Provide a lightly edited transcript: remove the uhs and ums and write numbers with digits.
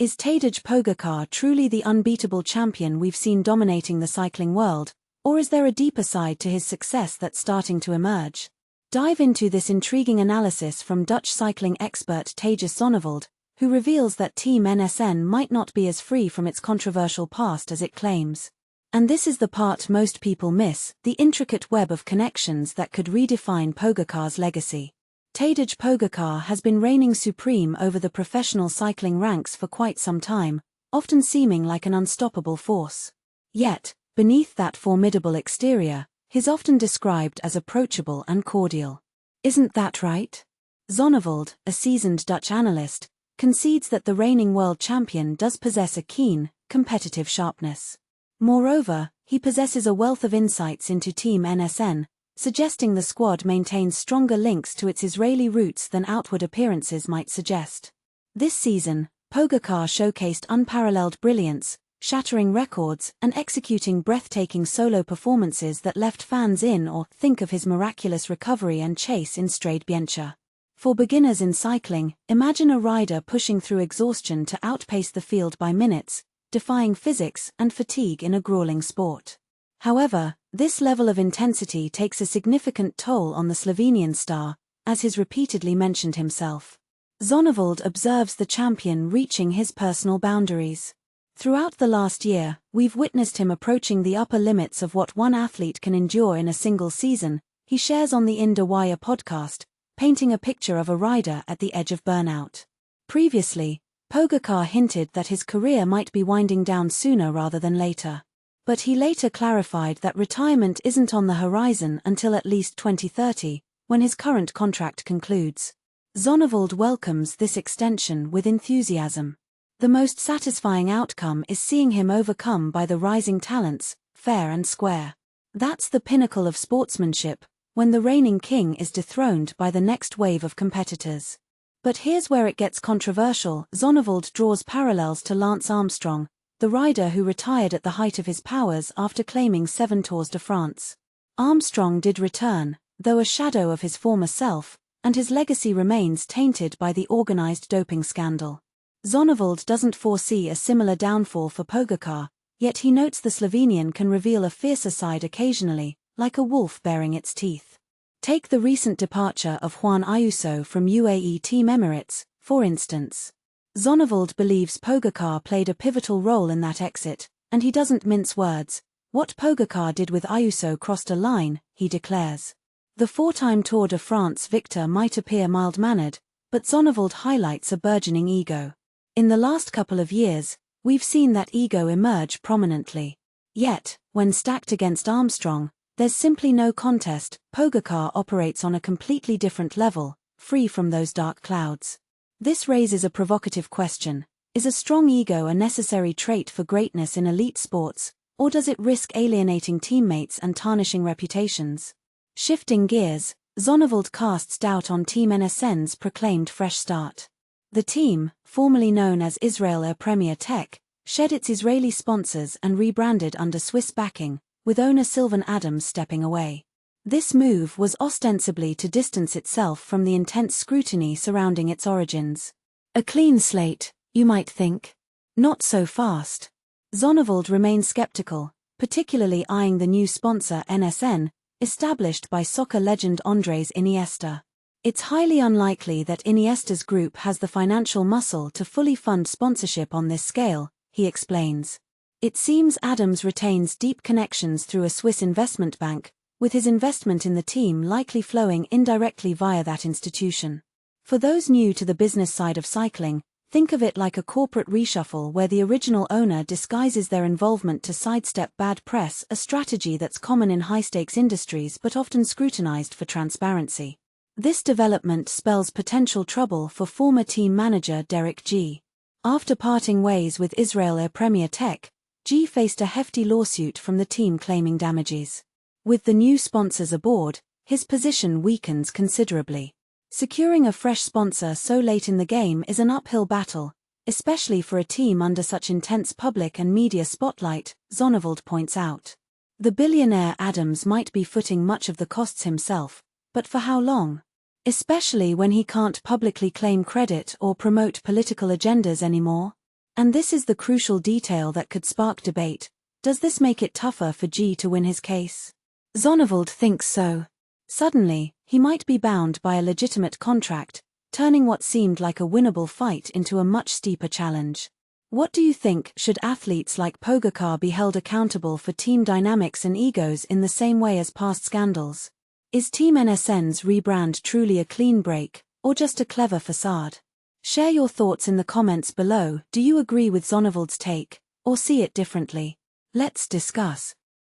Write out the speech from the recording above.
Is Tadej Pogačar truly the unbeatable champion we've seen dominating the cycling world, or is there a deeper side to his success that's starting to emerge? Dive into this intriguing analysis from Dutch cycling expert Tejas Zonneveld, who reveals that Team NSN might not be as free from its controversial past as it claims. And this is the part most people miss, the intricate web of connections that could redefine Pogačar's legacy. Tadej Pogačar has been reigning supreme over the professional cycling ranks for quite some time, often seeming like an unstoppable force. Yet, beneath that formidable exterior, he's often described as approachable and cordial. Isn't that right? Zonneveld, a seasoned Dutch analyst, concedes that the reigning world champion does possess a keen, competitive sharpness. Moreover, he possesses a wealth of insights into Team NSN, suggesting the squad maintains stronger links to its Israeli roots than outward appearances might suggest. This season, Pogačar showcased unparalleled brilliance, shattering records and executing breathtaking solo performances that left fans in awe. Think of his miraculous recovery and chase in Strade Bianche. For beginners in cycling, imagine a rider pushing through exhaustion to outpace the field by minutes, defying physics and fatigue in a grueling sport. However, this level of intensity takes a significant toll on the Slovenian star, as he's repeatedly mentioned himself. Zonneveld observes the champion reaching his personal boundaries. Throughout the last year, we've witnessed him approaching the upper limits of what one athlete can endure in a single season, he shares on the In De Wire podcast, painting a picture of a rider at the edge of burnout. Previously, Pogačar hinted that his career might be winding down sooner rather than later. But he later clarified that retirement isn't on the horizon until at least 2030, when his current contract concludes. Zonneveld welcomes this extension with enthusiasm. The most satisfying outcome is seeing him overcome by the rising talents, fair and square. That's the pinnacle of sportsmanship, when the reigning king is dethroned by the next wave of competitors. But here's where it gets controversial. Zonneveld draws parallels to Lance Armstrong, the rider who retired at the height of his powers after claiming 7 Tours de France. Armstrong did return, though a shadow of his former self, and his legacy remains tainted by the organized doping scandal. Zonneveld doesn't foresee a similar downfall for Pogačar, yet he notes the Slovenian can reveal a fiercer side occasionally, like a wolf baring its teeth. Take the recent departure of Juan Ayuso from UAE Team Emirates, for instance. Zonneveld believes Pogačar played a pivotal role in that exit, and he doesn't mince words. What Pogačar did with Ayuso crossed a line, he declares. The 4-time Tour de France victor might appear mild-mannered, but Zonneveld highlights a burgeoning ego. In the last couple of years, we've seen that ego emerge prominently. Yet, when stacked against Armstrong, there's simply no contest. Pogačar operates on a completely different level, free from those dark clouds. This raises a provocative question. Is a strong ego a necessary trait for greatness in elite sports, or does it risk alienating teammates and tarnishing reputations? Shifting gears, Zonneveld casts doubt on Team NSN's proclaimed fresh start. The team, formerly known as Israel Air Premier Tech, shed its Israeli sponsors and rebranded under Swiss backing, with owner Sylvan stepping away. This move was ostensibly to distance itself from the intense scrutiny surrounding its origins. A clean slate, you might think. Not so fast. Zonneveld remains skeptical, particularly eyeing the new sponsor NSN, established by soccer legend Andrés Iniesta. It's highly unlikely that Iniesta's group has the financial muscle to fully fund sponsorship on this scale, he explains. It seems Adams retains deep connections through a Swiss investment bank, with his investment in the team likely flowing indirectly via that institution. For those new to the business side of cycling, think of it like a corporate reshuffle where the original owner disguises their involvement to sidestep bad press, a strategy that's common in high-stakes industries but often scrutinized for transparency. This development spells potential trouble for former team manager Derek G. After parting ways with Israel Air Premier Tech, G faced a hefty lawsuit from the team claiming damages. With the new sponsors aboard, his position weakens considerably. Securing a fresh sponsor so late in the game is an uphill battle, especially for a team under such intense public and media spotlight, Zonneveld points out. The billionaire Adams might be footing much of the costs himself, but for how long? Especially when he can't publicly claim credit or promote political agendas anymore. And this is the crucial detail that could spark debate. Does this make it tougher for G to win his case? Zonneveld thinks so. Suddenly, he might be bound by a legitimate contract, turning what seemed like a winnable fight into a much steeper challenge. What do you think? Should athletes like Pogacar be held accountable for team dynamics and egos in the same way as past scandals? Is Team NSN's rebrand truly a clean break, or just a clever facade? Share your thoughts in the comments below. Do you agree with Zonneveld's take, or see it differently? Let's discuss.